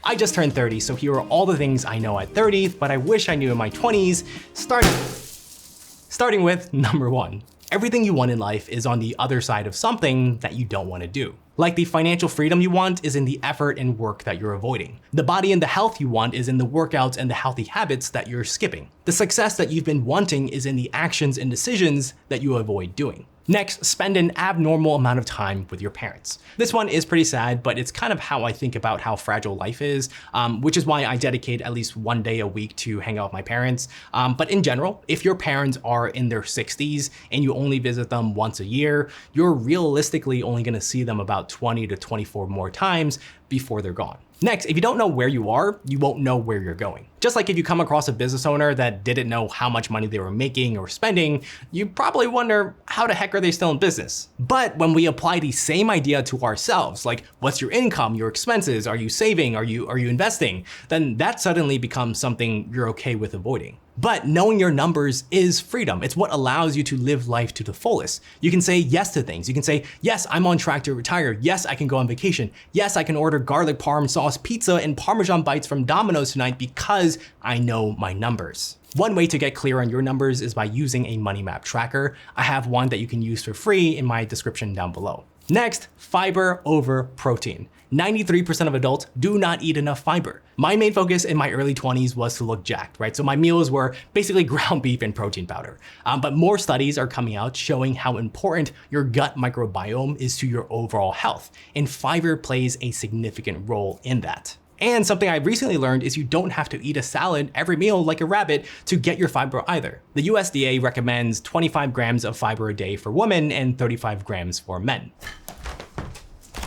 I just turned 30, so here are all the things I know at 30, but I wish I knew in my 20s, starting with number 1. Everything you want in life is on the other side of something that you don't want to do. Like the financial freedom you want is in the effort and work that you're avoiding. The body and the health you want is in the workouts and the healthy habits that you're skipping. The success that you've been wanting is in the actions and decisions that you avoid doing. Next, spend an abnormal amount of time with your parents. This one is pretty sad, but it's kind of how I think about how fragile life is, which is why I dedicate at least one day a week to hang out with my parents. But in general, if your parents are in their 60s and you only visit them once a year, you're realistically only gonna see them about 20 to 24 more times before they're gone. Next, if you don't know where you are, you won't know where you're going. Just like if you come across a business owner that didn't know how much money they were making or spending, you probably wonder, how the heck are they still in business? But when we apply the same idea to ourselves, like what's your income, your expenses, are you saving, are you investing, then that suddenly becomes something you're okay with avoiding. But knowing your numbers is freedom. It's what allows you to live life to the fullest. You can say yes to things. You can say, yes, I'm on track to retire. Yes, I can go on vacation. Yes, I can order garlic parm sauce pizza and Parmesan bites from Domino's tonight because I know my numbers. One way to get clear on your numbers is by using a money map tracker. I have one that you can use for free in my description down below. Next, fiber over protein. 93% of adults do not eat enough fiber. My main focus in my early 20s was to look jacked, right? So my meals were basically ground beef and protein powder. But more studies are coming out showing how important your gut microbiome is to your overall health, and fiber plays a significant role in that. And something I recently learned is you don't have to eat a salad every meal like a rabbit to get your fiber either. The USDA recommends 25 grams of fiber a day for women and 35 grams for men.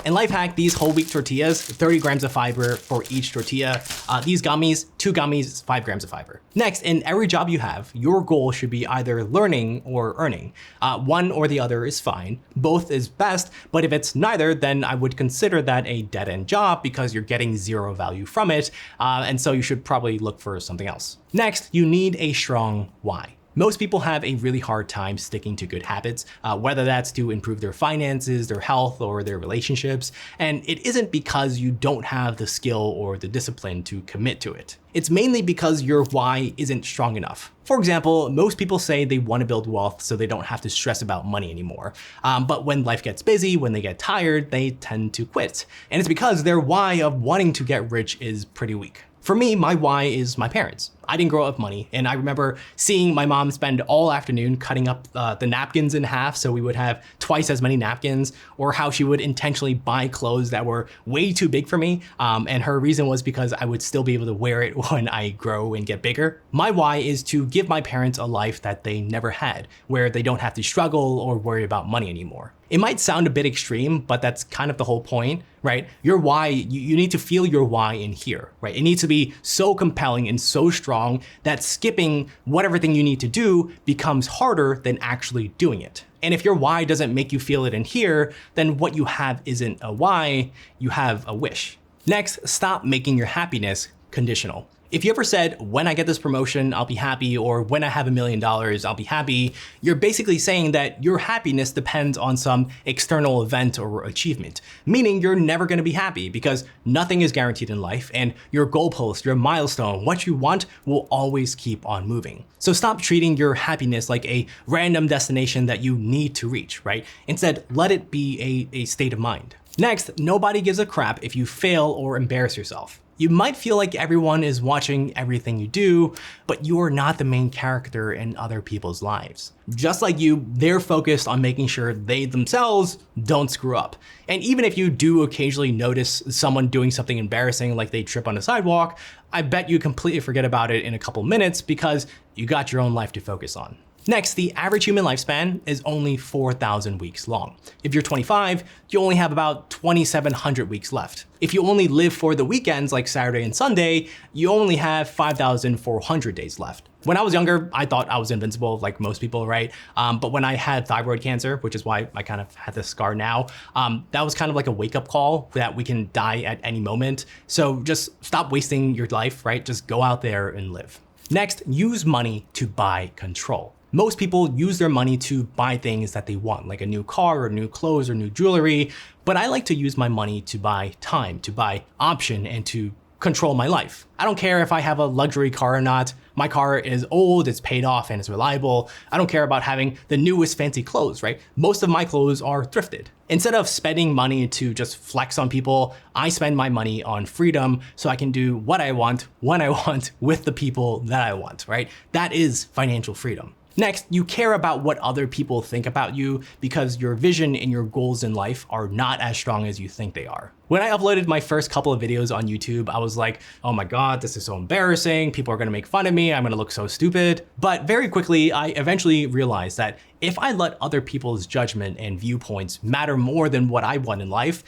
And life hack, these whole wheat tortillas, 30 grams of fiber for each tortilla. These gummies, 2 gummies, 5 grams of fiber. Next, in every job you have, your goal should be either learning or earning. One or the other is fine. Both is best, but if it's neither, then I would consider that a dead-end job because you're getting zero value from it. And so you should probably look for something else. Next, you need a strong why. Most people have a really hard time sticking to good habits, whether that's to improve their finances, their health, or their relationships. And it isn't because you don't have the skill or the discipline to commit to it. It's mainly because your why isn't strong enough. For example, most people say they want to build wealth so they don't have to stress about money anymore. But when life gets busy, when they get tired, they tend to quit. And it's because their why of wanting to get rich is pretty weak. For me, my why is my parents. I didn't grow up with money, and I remember seeing my mom spend all afternoon cutting up the napkins in half so we would have twice as many napkins, or how she would intentionally buy clothes that were way too big for me, and her reason was because I would still be able to wear it when I grow and get bigger. My why is to give my parents a life that they never had, where they don't have to struggle or worry about money anymore. It might sound a bit extreme, but that's kind of the whole point, right? Your why, you need to feel your why in here, right? It needs to be so compelling and so strong that skipping whatever thing you need to do becomes harder than actually doing it. And if your why doesn't make you feel it in here, then what you have isn't a why, you have a wish. Next, stop making your happiness conditional. If you ever said, when I get this promotion, I'll be happy, or when I have $1 million, I'll be happy, you're basically saying that your happiness depends on some external event or achievement, meaning you're never gonna be happy because nothing is guaranteed in life, and your goalpost, your milestone, what you want will always keep on moving. So stop treating your happiness like a random destination that you need to reach, right? Instead, let it be a state of mind. Next, nobody gives a crap if you fail or embarrass yourself. You might feel like everyone is watching everything you do, but you are not the main character in other people's lives. Just like you, they're focused on making sure they themselves don't screw up. And even if you do occasionally notice someone doing something embarrassing like they trip on a sidewalk, I bet you completely forget about it in a couple minutes because you got your own life to focus on. Next, the average human lifespan is only 4,000 weeks long. If you're 25, you only have about 2,700 weeks left. If you only live for the weekends like Saturday and Sunday, you only have 5,400 days left. When I was younger, I thought I was invincible like most people, right? But when I had thyroid cancer, which is why I kind of had this scar now, that was kind of like a wake-up call that we can die at any moment. So just stop wasting your life, right? Just go out there and live. Next, use money to buy control. Most people use their money to buy things that they want, like a new car or new clothes or new jewelry, but I like to use my money to buy time, to buy option, and to control my life. I don't care if I have a luxury car or not. My car is old, it's paid off, and it's reliable. I don't care about having the newest fancy clothes, right? Most of my clothes are thrifted. Instead of spending money to just flex on people, I spend my money on freedom so I can do what I want, when I want, with the people that I want, right? That is financial freedom. Next, you care about what other people think about you because your vision and your goals in life are not as strong as you think they are. When I uploaded my first couple of videos on YouTube, I was like, oh my God, this is so embarrassing. People are gonna make fun of me. I'm gonna look so stupid. But very quickly, I eventually realized that if I let other people's judgment and viewpoints matter more than what I want in life,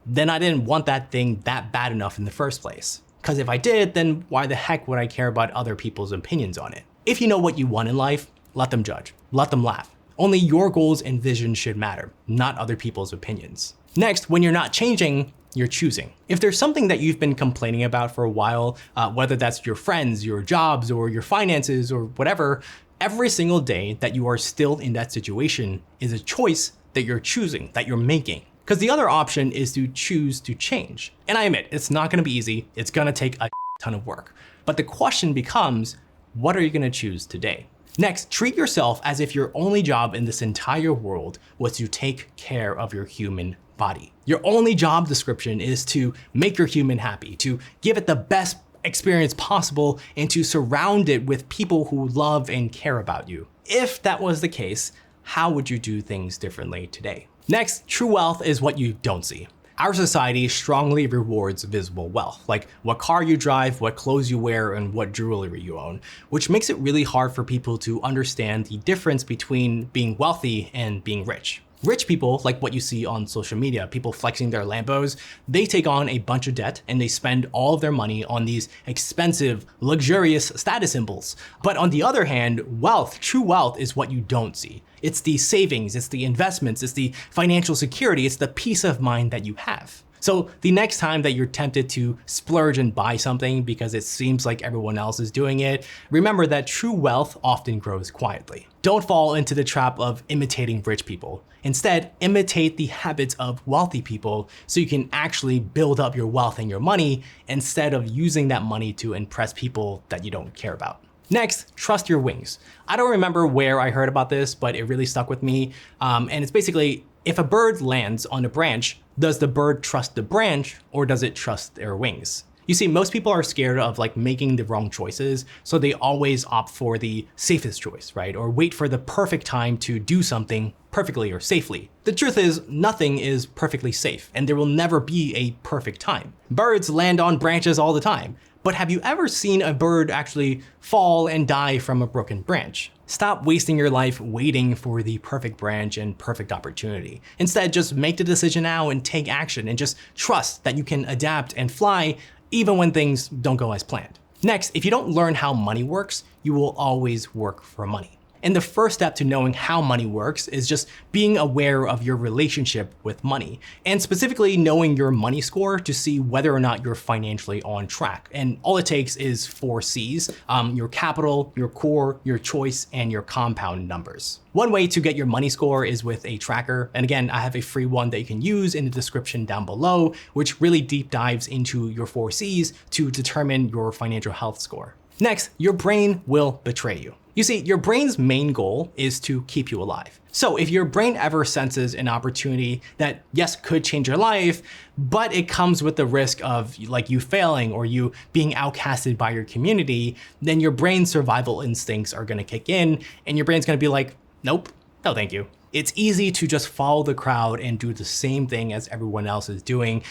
then I didn't want that thing that bad enough in the first place. Because if I did, then why the heck would I care about other people's opinions on it? If you know what you want in life, let them judge, let them laugh. Only your goals and vision should matter, not other people's opinions. Next, when you're not changing, you're choosing. If there's something that you've been complaining about for a while, whether that's your friends, your jobs, or your finances, or whatever, every single day that you are still in that situation is a choice that you're choosing, that you're making. Because the other option is to choose to change. And I admit, it's not gonna be easy, it's gonna take a ton of work. But the question becomes, what are you gonna choose today? Next, treat yourself as if your only job in this entire world was to take care of your human body. Your only job description is to make your human happy, to give it the best experience possible, and to surround it with people who love and care about you. If that was the case, how would you do things differently today? Next, true wealth is what you don't see. Our society strongly rewards visible wealth, like what car you drive, what clothes you wear, and what jewelry you own, which makes it really hard for people to understand the difference between being wealthy and being rich. Rich people, like what you see on social media, people flexing their Lambos, they take on a bunch of debt and they spend all of their money on these expensive, luxurious status symbols. But on the other hand, wealth, true wealth, is what you don't see. It's the savings, it's the investments, it's the financial security, it's the peace of mind that you have. So the next time that you're tempted to splurge and buy something because it seems like everyone else is doing it, remember that true wealth often grows quietly. Don't fall into the trap of imitating rich people. Instead, imitate the habits of wealthy people so you can actually build up your wealth and your money instead of using that money to impress people that you don't care about. Next, trust your wings. I don't remember where I heard about this, but it really stuck with me. And it's basically, if a bird lands on a branch, does the bird trust the branch or does it trust their wings? You see, most people are scared of making the wrong choices, so they always opt for the safest choice, right? Or wait for the perfect time to do something perfectly or safely. The truth is, nothing is perfectly safe, and there will never be a perfect time. Birds land on branches all the time. But have you ever seen a bird actually fall and die from a broken branch? Stop wasting your life waiting for the perfect branch and perfect opportunity. Instead, just make the decision now and take action and just trust that you can adapt and fly even when things don't go as planned. Next, if you don't learn how money works, you will always work for money. And the first step to knowing how money works is just being aware of your relationship with money, and specifically knowing your money score to see whether or not you're financially on track. And all it takes is 4 C's, your capital, your core, your choice, and your compound numbers. One way to get your money score is with a tracker. And again, I have a free one that you can use in the description down below, which really deep dives into your 4 C's to determine your financial health score. Next, your brain will betray you. You see, your brain's main goal is to keep you alive. So if your brain ever senses an opportunity that, yes, could change your life, but it comes with the risk of you failing or you being outcasted by your community, then your brain's survival instincts are gonna kick in and your brain's gonna be like, nope, no thank you. It's easy to just follow the crowd and do the same thing as everyone else is doing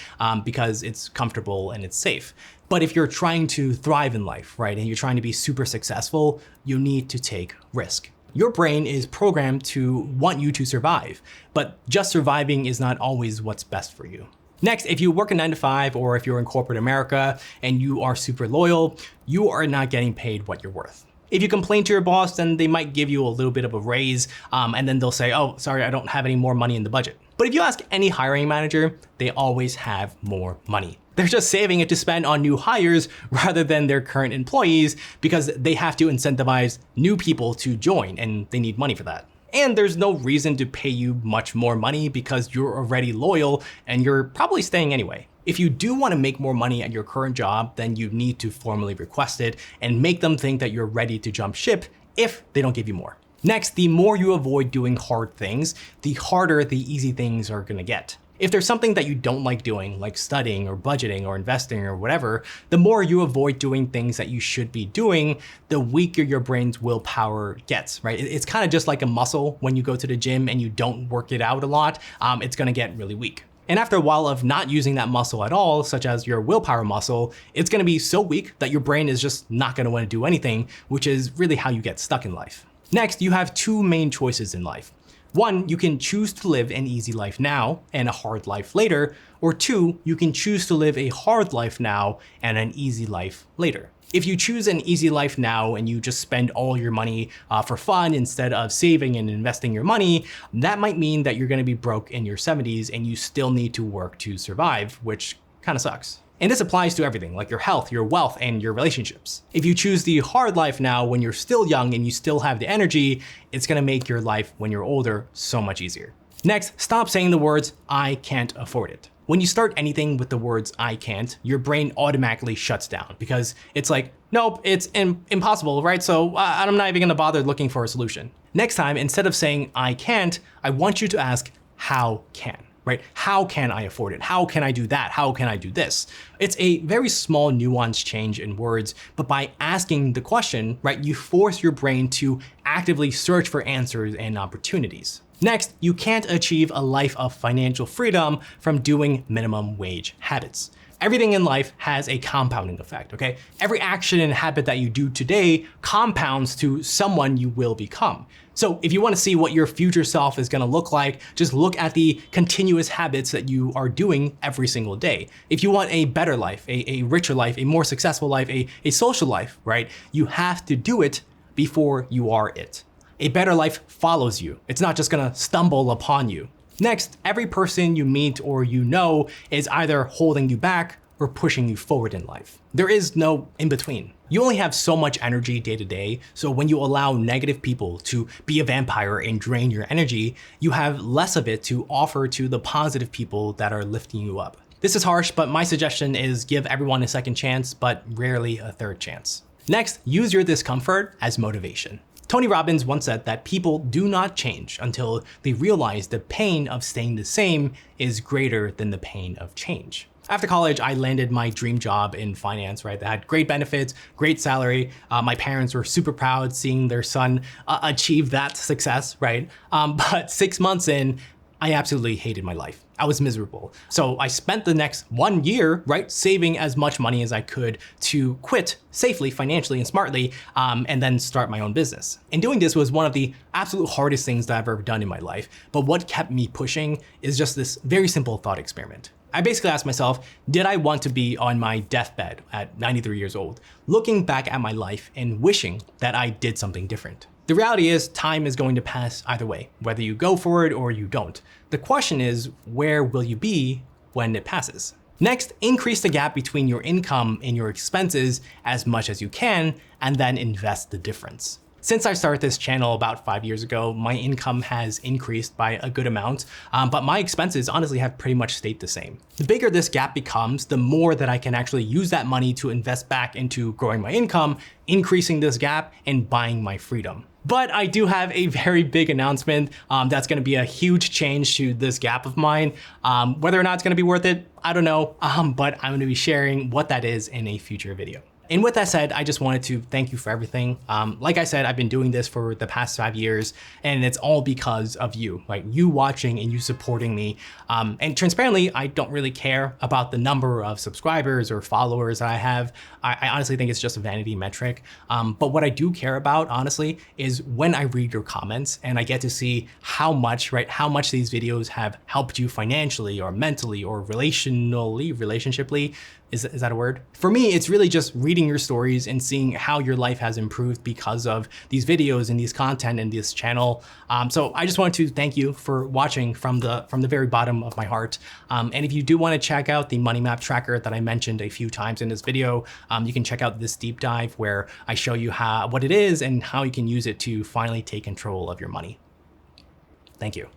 because it's comfortable and it's safe. But if you're trying to thrive in life, right, and you're trying to be super successful, you need to take risk. Your brain is programmed to want you to survive, but just surviving is not always what's best for you. Next, if you work a 9-to-5 or if you're in corporate America and you are super loyal, you are not getting paid what you're worth. If you complain to your boss, then they might give you a little bit of a raise, and then they'll say, oh, sorry, I don't have any more money in the budget. But if you ask any hiring manager, they always have more money. They're just saving it to spend on new hires rather than their current employees because they have to incentivize new people to join and they need money for that. And there's no reason to pay you much more money because you're already loyal and you're probably staying anyway. If you do want to make more money at your current job, then you need to formally request it and make them think that you're ready to jump ship if they don't give you more. Next, the more you avoid doing hard things, the harder the easy things are gonna get. If there's something that you don't like doing, like studying or budgeting or investing or whatever, the more you avoid doing things that you should be doing, the weaker your brain's willpower gets, right? It's kind of just like a muscle. When you go to the gym and you don't work it out a lot, it's gonna get really weak. And after a while of not using that muscle at all, such as your willpower muscle, it's gonna be so weak that your brain is just not gonna wanna do anything, which is really how you get stuck in life. Next, you have two main choices in life. One, you can choose to live an easy life now and a hard life later, or two, you can choose to live a hard life now and an easy life later. If you choose an easy life now and you just spend all your money for fun instead of saving and investing your money, that might mean that you're gonna be broke in your 70s and you still need to work to survive, which kind of sucks. And this applies to everything, like your health, your wealth, and your relationships. If you choose the hard life now when you're still young and you still have the energy, it's gonna make your life when you're older so much easier. Next, stop saying the words, "I can't afford it." When you start anything with the words "I can't," your brain automatically shuts down because it's like, nope, it's impossible, right? So I'm not even gonna bother looking for a solution. Next time, instead of saying "I can't," I want you to ask, "How can?" Right? How can I afford it? How can I do that? How can I do this? It's a very small nuanced change in words, but by asking the question, right, you force your brain to actively search for answers and opportunities. Next, you can't achieve a life of financial freedom from doing minimum wage habits. Everything in life has a compounding effect, okay? Every action and habit that you do today compounds to someone you will become. So if you want to see what your future self is going to look like, just look at the continuous habits that you are doing every single day. If you want a better life, a richer life, a more successful life, a social life, right? You have to do it before you are it. A better life follows you. It's not just going to stumble upon you. Next, every person you meet or you know is either holding you back or pushing you forward in life. There is no in between. You only have so much energy day to day, so when you allow negative people to be a vampire and drain your energy, you have less of it to offer to the positive people that are lifting you up. This is harsh, but my suggestion is give everyone a second chance, but rarely a third chance. Next, use your discomfort as motivation. Tony Robbins once said that people do not change until they realize the pain of staying the same is greater than the pain of change. After college, I landed my dream job in finance, right? That had great benefits, great salary. My parents were super proud seeing their son achieve that success, right? But 6 months in, I absolutely hated my life. I was miserable. So I spent the next 1 year, right, saving as much money as I could to quit safely, financially, and smartly, and then start my own business. And doing this was one of the absolute hardest things that I've ever done in my life. But what kept me pushing is just this very simple thought experiment. I basically asked myself, did I want to be on my deathbed at 93 years old, looking back at my life and wishing that I did something different? The reality is time is going to pass either way, whether you go for it or you don't. The question is, where will you be when it passes? Next, increase the gap between your income and your expenses as much as you can, and then invest the difference. Since I started this channel about 5 years ago, my income has increased by a good amount, but my expenses honestly have pretty much stayed the same. The bigger this gap becomes, the more that I can actually use that money to invest back into growing my income, increasing this gap, and buying my freedom. But I do have a very big announcement that's gonna be a huge change to this gap of mine. Whether or not it's gonna be worth it, I don't know, but I'm gonna be sharing what that is in a future video. And with that said, I just wanted to thank you for everything. Like I said, I've been doing this for the past 5 years, and it's all because of you, like you watching and you supporting me. And transparently, I don't really care about the number of subscribers or followers that I have. I honestly think it's just a vanity metric. But what I do care about, honestly, is when I read your comments and I get to see how much these videos have helped you financially or mentally or relationshiply. Is that a word? For me, it's really just reading your stories and seeing how your life has improved because of these videos and these content and this channel. So I just wanted to thank you for watching from the very bottom of my heart. And if you do want to check out the money map tracker that I mentioned a few times in this video, you can check out this deep dive where I show you what it is and how you can use it to finally take control of your money. Thank you.